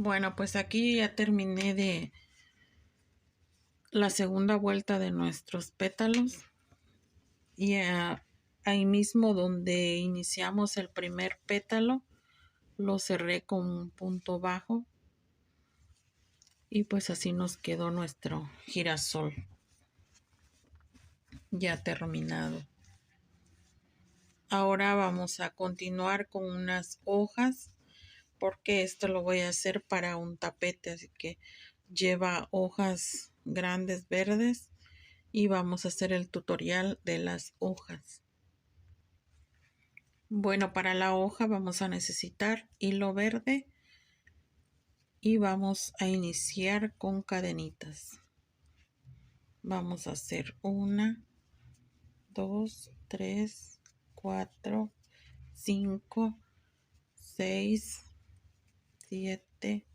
Bueno, pues aquí ya terminé de la segunda vuelta de nuestros pétalos y ahí mismo donde iniciamos el primer pétalo lo cerré con un punto bajo y pues así nos quedó nuestro girasol ya terminado. Ahora vamos a continuar con unas hojas porque esto lo voy a hacer para un tapete, así que lleva hojas grandes verdes y vamos a hacer el tutorial de las hojas. Bueno, para la hoja vamos a necesitar hilo verde y vamos a iniciar con cadenitas. Vamos a hacer 1, 2, 3, 4, 5, 6, 7.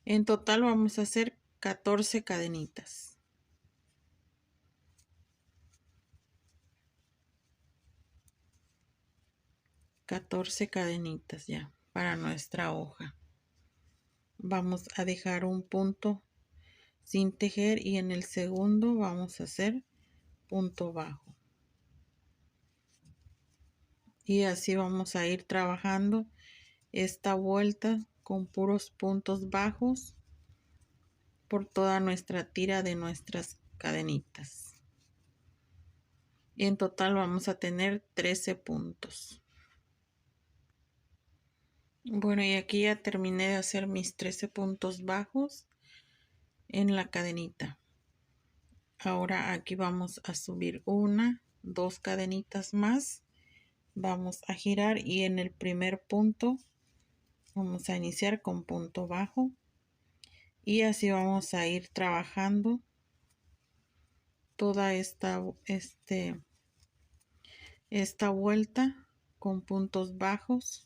En total vamos a hacer 14 cadenitas. Cadenitas ya para nuestra hoja. Vamos a dejar un punto sin tejer y en el segundo vamos a hacer punto bajo. Y así vamos a ir trabajando esta vuelta con puros puntos bajos por toda nuestra tira de nuestras cadenitas. Y en total vamos a tener 13 puntos. Bueno, y aquí ya terminé de hacer mis 13 puntos bajos en la cadenita. Ahora aquí vamos a subir 1, 2 cadenitas más. Vamos a girar y en el primer punto vamos a iniciar con punto bajo. Y así vamos a ir trabajando toda esta vuelta con puntos bajos.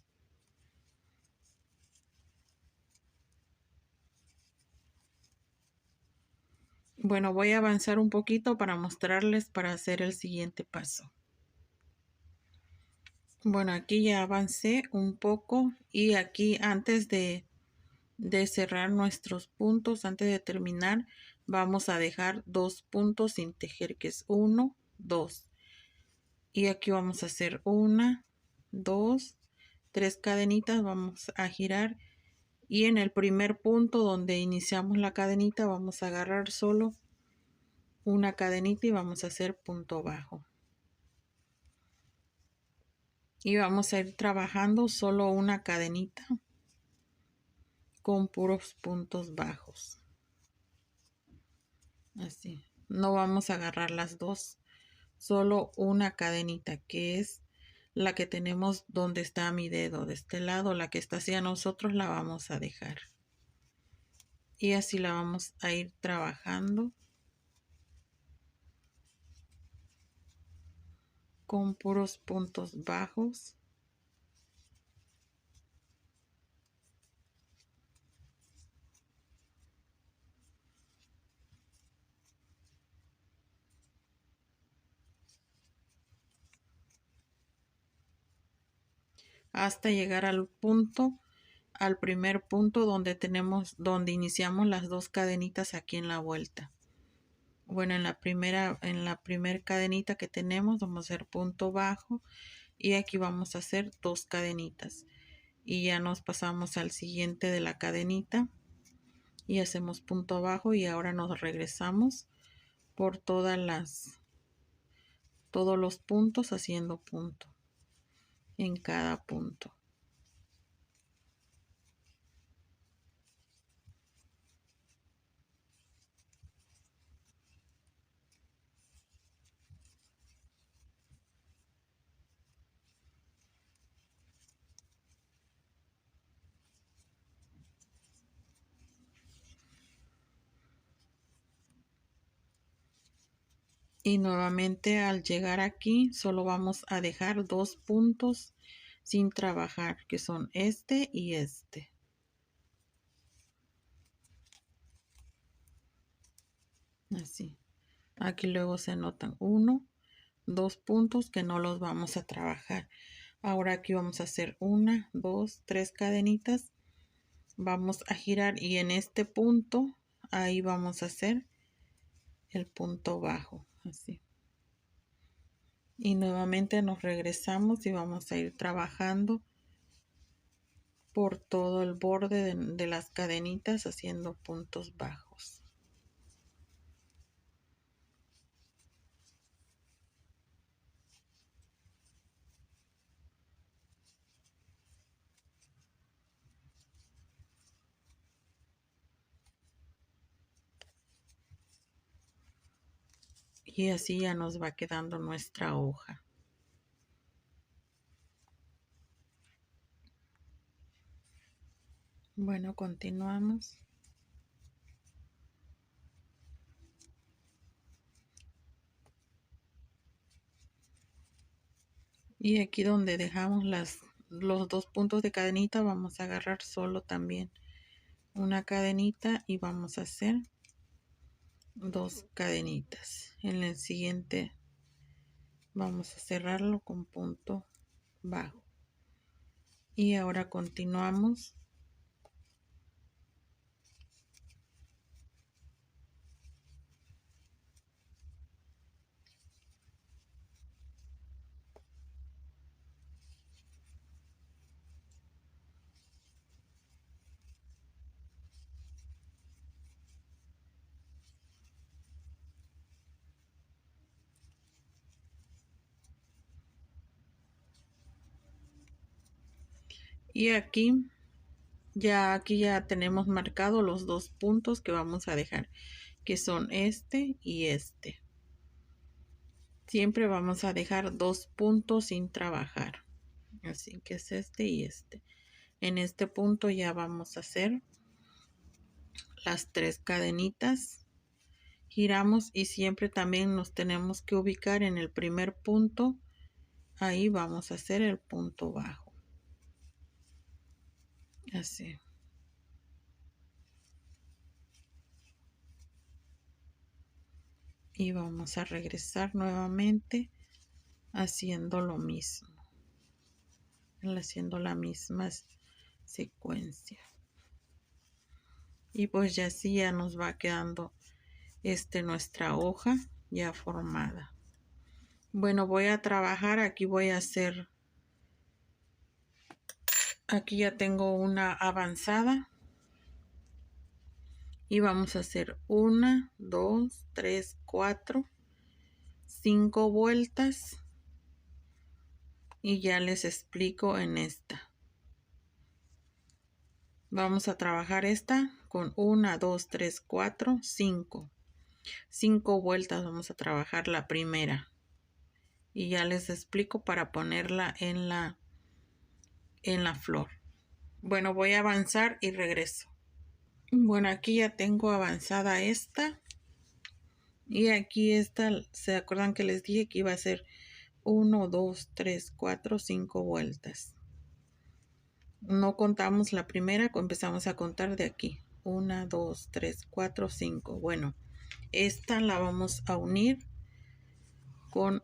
Bueno, voy a avanzar un poquito para mostrarles para hacer el siguiente paso. Bueno, aquí ya avancé un poco y aquí antes de cerrar nuestros puntos, antes de terminar, vamos a dejar 2 puntos sin tejer, que es 1, 2. Y aquí vamos a hacer 1, 2, 3 cadenitas, vamos a girar y en el primer punto donde iniciamos la cadenita vamos a agarrar solo una cadenita y vamos a hacer punto bajo. Y vamos a ir trabajando solo una cadenita con puros puntos bajos. Así. No vamos a agarrar las dos, solo una cadenita que es la que tenemos donde está mi dedo. De este lado, la que está hacia nosotros la vamos a dejar. Y así la vamos a ir trabajando con puros puntos bajos. Hasta llegar al primer punto donde iniciamos las 2 cadenitas aquí en la vuelta. Bueno, en la primera cadenita que tenemos vamos a hacer punto bajo y aquí vamos a hacer 2 cadenitas y ya nos pasamos al siguiente de la cadenita y hacemos punto bajo y ahora nos regresamos por todos los puntos haciendo punto en cada punto. Y nuevamente al llegar aquí solo vamos a dejar 2 puntos sin trabajar, que son este y este. Así. Aquí luego se notan 1, 2 puntos que no los vamos a trabajar. Ahora aquí vamos a hacer 1, 2, 3 cadenitas vamos a girar y en este punto ahí vamos a hacer el punto bajo, así. Y nuevamente nos regresamos y vamos a ir trabajando por todo el borde de las cadenitas haciendo puntos bajos. Y así ya nos va quedando nuestra hoja. Bueno, continuamos. Y aquí donde dejamos los dos puntos de cadenita vamos a agarrar solo también una cadenita y vamos a hacer dos cadenitas. En el siguiente vamos a cerrarlo con punto bajo. Y ahora continuamos. Y aquí ya tenemos marcado los dos puntos que vamos a dejar, que son este y este. Siempre vamos a dejar dos puntos sin trabajar. Así que es este y este. En este punto ya vamos a hacer las tres cadenitas. Giramos y siempre también nos tenemos que ubicar en el primer punto. Ahí vamos a hacer el punto bajo. Así. Y vamos a regresar nuevamente haciendo lo mismo. Haciendo la misma secuencia. Y pues ya así ya nos va quedando nuestra hoja ya formada. Bueno, voy a trabajar. Aquí voy a hacer, aquí ya tengo una avanzada. Y vamos a hacer 1, 2, 3, 4, 5 vueltas. Y ya les explico en esta. Vamos a trabajar esta con 1, 2, 3, 4, 5. 5 vueltas vamos a trabajar la primera. Y ya les explico para ponerla en la flor. Bueno, voy a avanzar y regreso. Bueno, aquí ya tengo avanzada esta. Y aquí esta, ¿se acuerdan que les dije que iba a ser 1, 2, 3, 4, 5 vueltas? No contamos la primera, empezamos a contar de aquí. 1, 2, 3, 4, 5. Bueno, esta la vamos a unir con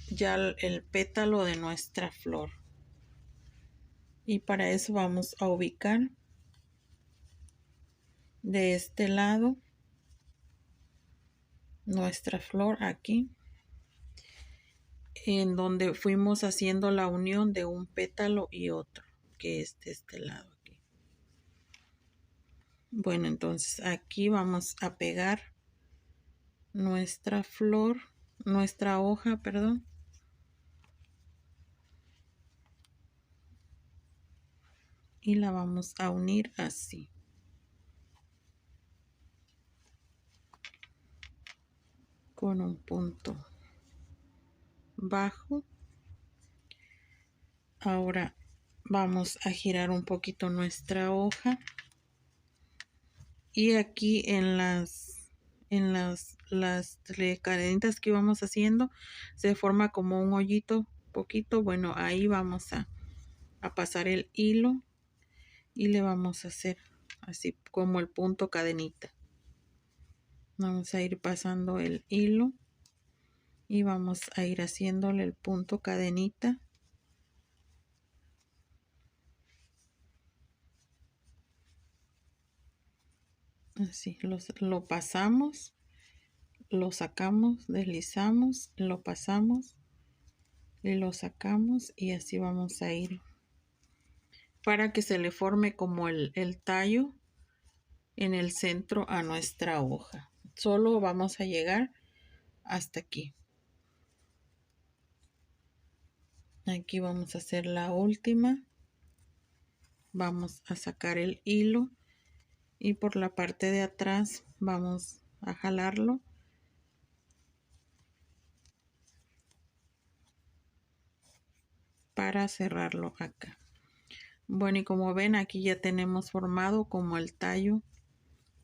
ya el pétalo de nuestra flor. Y para eso vamos a ubicar de este lado nuestra flor aquí, en donde fuimos haciendo la unión de un pétalo y otro, que es de este lado aquí. Bueno, entonces aquí vamos a pegar nuestra flor, nuestra hoja, perdón. Y la vamos a unir así. Con un punto bajo. Ahora vamos a girar un poquito nuestra hoja. Y aquí en las cadenitas que vamos haciendo se forma como un hoyito poquito. Bueno, ahí vamos a pasar el hilo y le vamos a hacer así como el punto cadenita. Vamos a ir pasando el hilo y vamos a ir haciéndole el punto cadenita. así lo pasamos, lo sacamos, deslizamos, lo pasamos y lo sacamos, y así vamos a ir para que se le forme como el tallo en el centro a nuestra hoja. Solo vamos a llegar hasta aquí. Aquí vamos a hacer la última. Vamos a sacar el hilo y por la parte de atrás vamos a jalarlo para cerrarlo acá. Bueno, y como ven, aquí ya tenemos formado como el tallo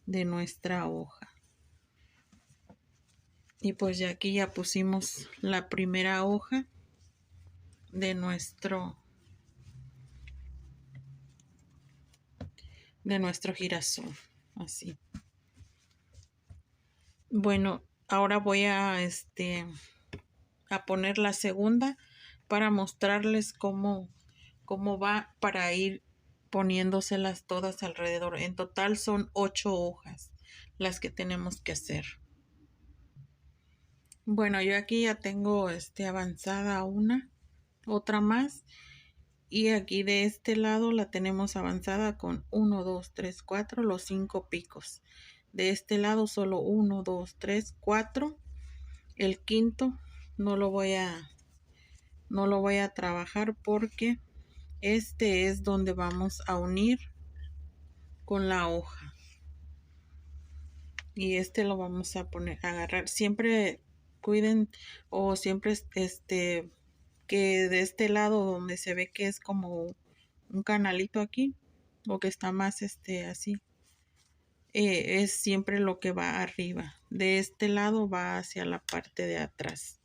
de nuestra hoja. Y pues ya aquí ya pusimos la primera hoja de nuestro girasol, así. Bueno, ahora voy a poner la segunda para mostrarles cómo va, para ir poniéndoselas todas alrededor. En total son 8 hojas las que tenemos que hacer. Bueno, yo aquí ya tengo avanzada otra más, y aquí de este lado la tenemos avanzada con 1, 2, 3, 4, los 5 picos. De este lado solo 1, 2, 3, 4. El quinto no lo voy a trabajar porque este es donde vamos a unir con la hoja, y lo vamos a agarrar. Siempre cuiden, o siempre que de este lado donde se ve que es como un canalito aquí, o que está más así, es siempre lo que va arriba. De este lado va hacia la parte de atrás,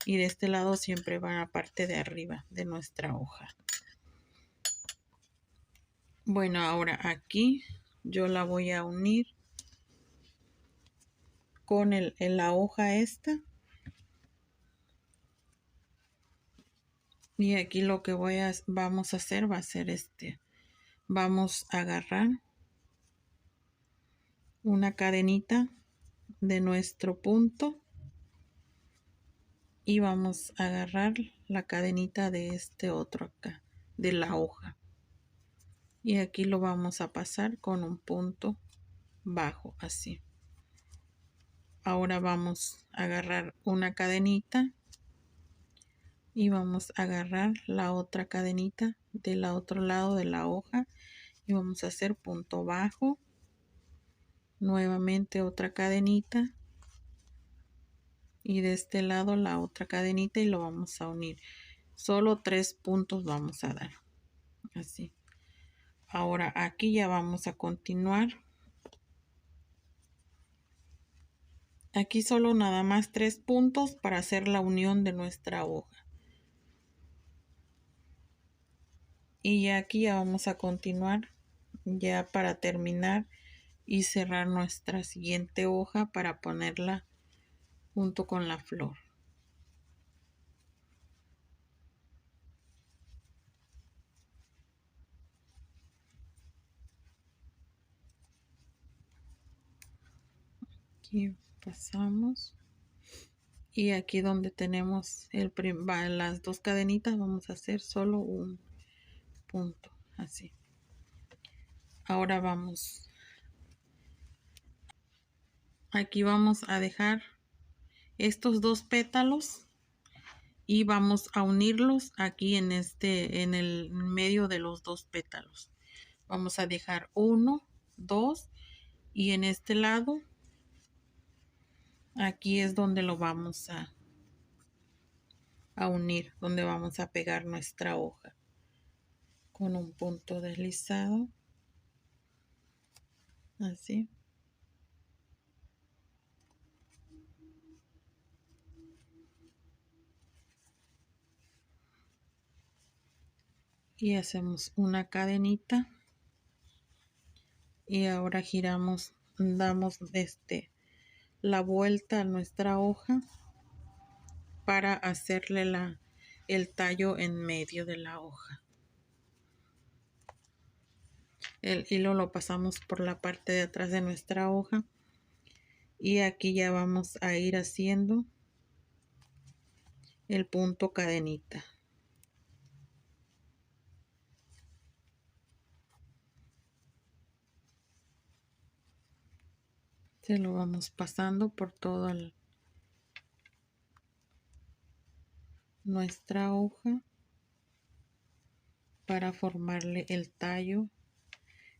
y de este lado siempre va a la parte de arriba de nuestra hoja. Bueno, ahora aquí yo la voy a unir con la hoja esta, y aquí lo que vamos a hacer va a ser vamos a agarrar una cadenita de nuestro punto y vamos a agarrar la cadenita de este otro acá, de la hoja, y aquí lo vamos a pasar con un punto bajo, así. Ahora vamos a agarrar una cadenita y vamos a agarrar la otra cadenita del otro lado de la hoja, y vamos a hacer punto bajo, nuevamente otra cadenita, y de este lado la otra cadenita, y lo vamos a unir. Solo 3 puntos vamos a dar, así. Ahora aquí ya vamos a continuar. Aquí solo nada más 3 puntos para hacer la unión de nuestra hoja. Y ya aquí ya vamos a continuar ya para terminar y cerrar nuestra siguiente hoja para ponerla junto con la flor. Aquí pasamos, y aquí donde tenemos las 2 cadenitas vamos a hacer solo un punto, así. Ahora aquí vamos a dejar estos 2 pétalos y vamos a unirlos aquí en el medio de los 2 pétalos. Vamos a dejar 1, 2, y en este lado aquí es donde lo vamos a unir, donde vamos a pegar nuestra hoja con un punto deslizado, así. Y hacemos una cadenita, y ahora giramos, damos la vuelta a nuestra hoja para hacerle el tallo en medio de la hoja. El hilo lo pasamos por la parte de atrás de nuestra hoja y aquí ya vamos a ir haciendo el punto cadenita. Se lo vamos pasando por toda nuestra hoja para formarle el tallo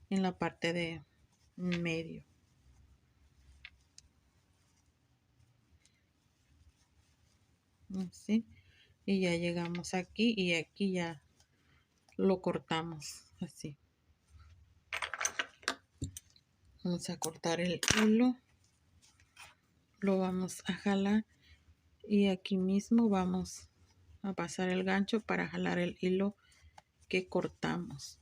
en la parte de medio. Así. Y ya llegamos aquí y aquí ya lo cortamos así. Vamos a cortar el hilo, lo vamos a jalar y aquí mismo vamos a pasar el gancho para jalar el hilo que cortamos.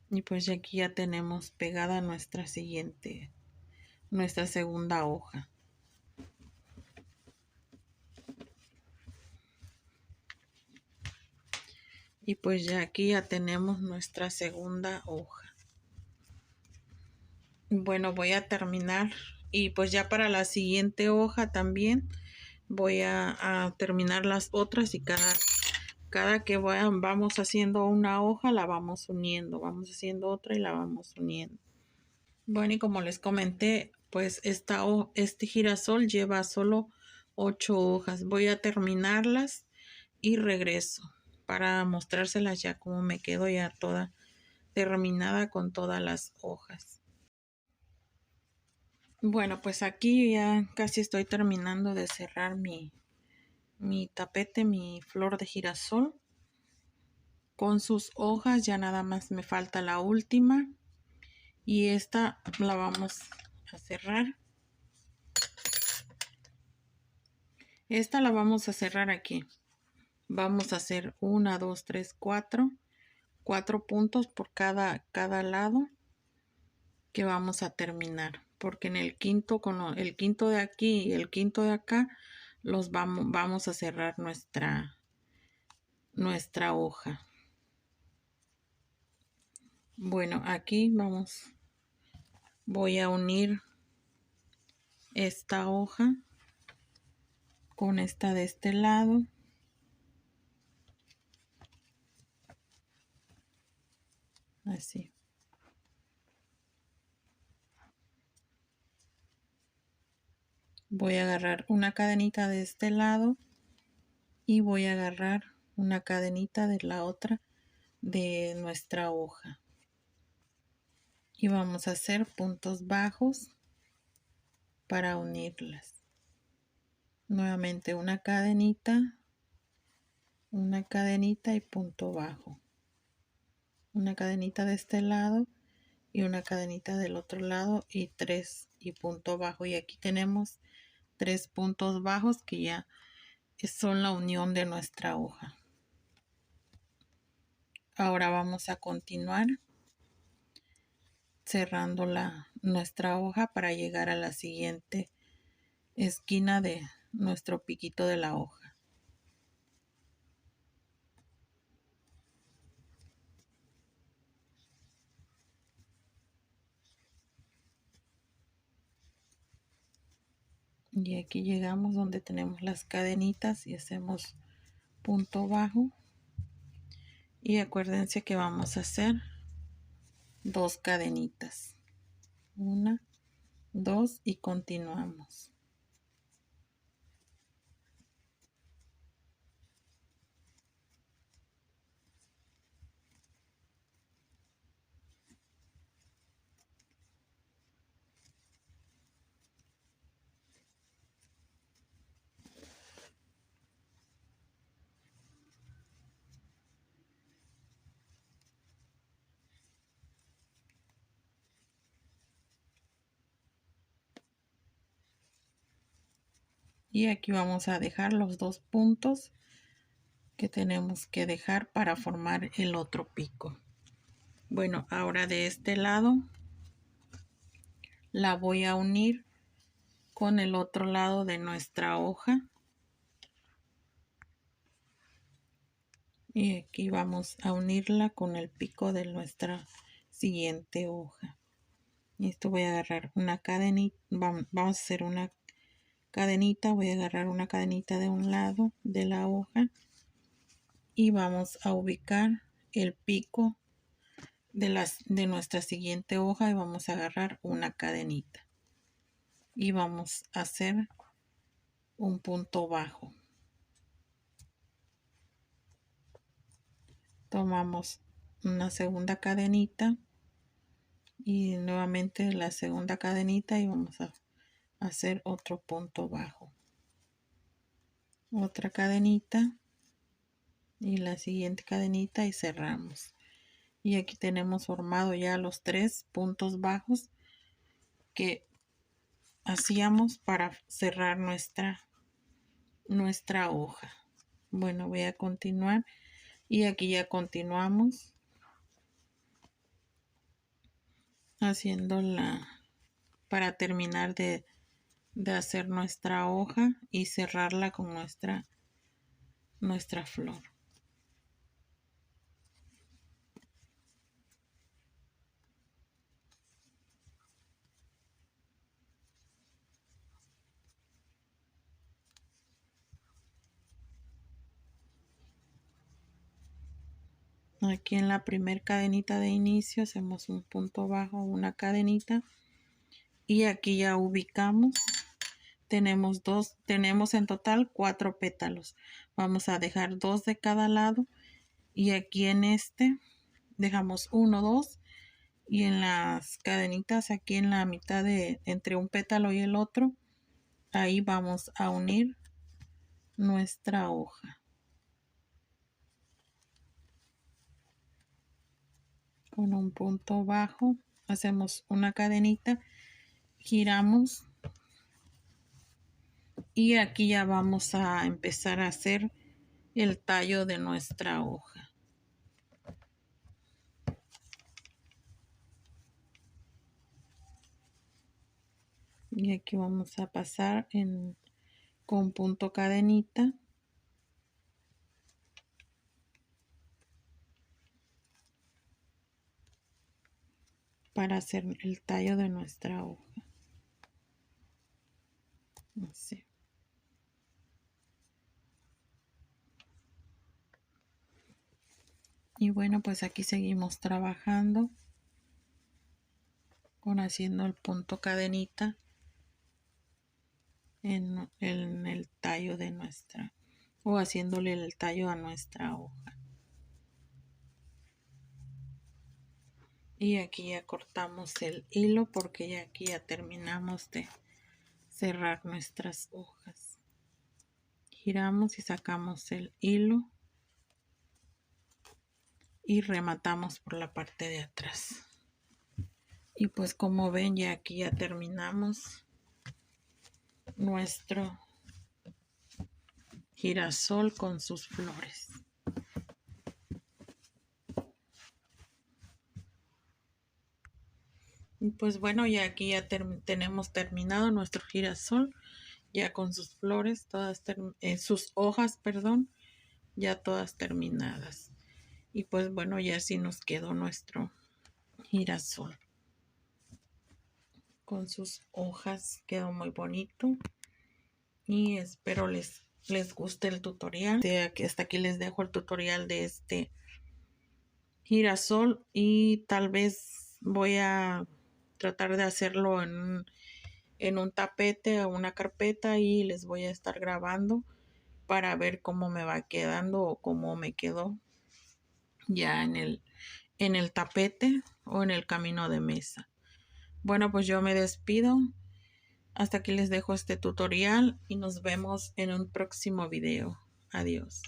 Y pues aquí ya tenemos pegada nuestra segunda hoja. Y pues ya aquí ya tenemos nuestra segunda hoja. Bueno, voy a terminar y pues ya para la siguiente hoja también voy a terminar las otras y cada que vamos haciendo una hoja la vamos uniendo, vamos haciendo otra y la vamos uniendo. Bueno, y como les comenté, pues este girasol lleva solo 8 hojas. Voy a terminarlas y regreso para mostrárselas ya como me quedo ya toda terminada con todas las hojas. Bueno, pues aquí ya casi estoy terminando de cerrar mi tapete, mi flor de girasol con sus hojas. Ya nada más me falta la última y esta la vamos a cerrar. Esta la vamos a cerrar aquí. Vamos a hacer 1, 2, 3, 4 puntos por cada lado que vamos a terminar, porque en el quinto, con el quinto de aquí y el quinto de acá, los vamos a cerrar nuestra hoja. Bueno, aquí voy a unir esta hoja con esta de este lado. Así. Voy a agarrar una cadenita de este lado y voy a agarrar una cadenita de la otra de nuestra hoja. Y vamos a hacer puntos bajos para unirlas. Nuevamente una cadenita y punto bajo. Una cadenita de este lado y una cadenita del otro lado y 3 y punto bajo. Y aquí tenemos 3 puntos bajos que ya son la unión de nuestra hoja. Ahora vamos a continuar cerrando nuestra hoja para llegar a la siguiente esquina de nuestro piquito de la hoja. Y aquí llegamos donde tenemos las cadenitas y hacemos punto bajo. Y acuérdense que vamos a hacer 2 cadenitas. 1, 2 y continuamos. Y aquí vamos a dejar los 2 puntos que tenemos que dejar para formar el otro pico. Bueno, ahora de este lado la voy a unir con el otro lado de nuestra hoja. Y aquí vamos a unirla con el pico de nuestra siguiente hoja. Y esto voy a agarrar una cadenita, vamos a hacer una cadenita, voy a agarrar una cadenita de un lado de la hoja y vamos a ubicar el pico de nuestra siguiente hoja y vamos a agarrar una cadenita y vamos a hacer un punto bajo. Tomamos una segunda cadenita y nuevamente la segunda cadenita y vamos a hacer otro punto bajo, otra cadenita y la siguiente cadenita y cerramos. Y aquí tenemos formado ya los 3 puntos bajos que hacíamos para cerrar nuestra hoja. Bueno, voy a continuar y aquí ya continuamos haciendo para terminar de hacer nuestra hoja y cerrarla con nuestra flor. Aquí en la primer cadenita de inicio hacemos un punto bajo, una cadenita y aquí ya ubicamos. Tenemos en total 4 pétalos. Vamos a dejar 2 de cada lado y aquí en este dejamos 1, 2 y en las cadenitas aquí en la mitad de entre un pétalo y el otro, ahí vamos a unir nuestra hoja con un punto bajo. Hacemos una cadenita, giramos y aquí ya vamos a empezar a hacer el tallo de nuestra hoja. Y aquí vamos a pasar con punto cadenita para hacer el tallo de nuestra hoja. Así. Y bueno, pues aquí seguimos trabajando con haciendo el punto cadenita en el tallo de nuestra, o haciéndole el tallo a nuestra hoja. Y aquí ya cortamos el hilo porque ya aquí ya terminamos de cerrar nuestras hojas. Giramos y sacamos el hilo y rematamos por la parte de atrás. Y pues como ven, ya aquí ya terminamos nuestro girasol con sus flores. Y pues bueno, ya aquí ya tenemos terminado nuestro girasol, ya con sus flores, todas sus hojas, perdón, ya todas terminadas. Y pues bueno, ya así nos quedó nuestro girasol. Con sus hojas quedó muy bonito. Y espero les guste el tutorial. Hasta aquí les dejo el tutorial de este girasol. Y tal vez voy a tratar de hacerlo en un tapete o una carpeta y les voy a estar grabando para ver cómo me va quedando o cómo me quedó ya en el tapete o en el camino de mesa. Bueno, pues yo me despido. Hasta aquí les dejo este tutorial y nos vemos en un próximo video. Adiós.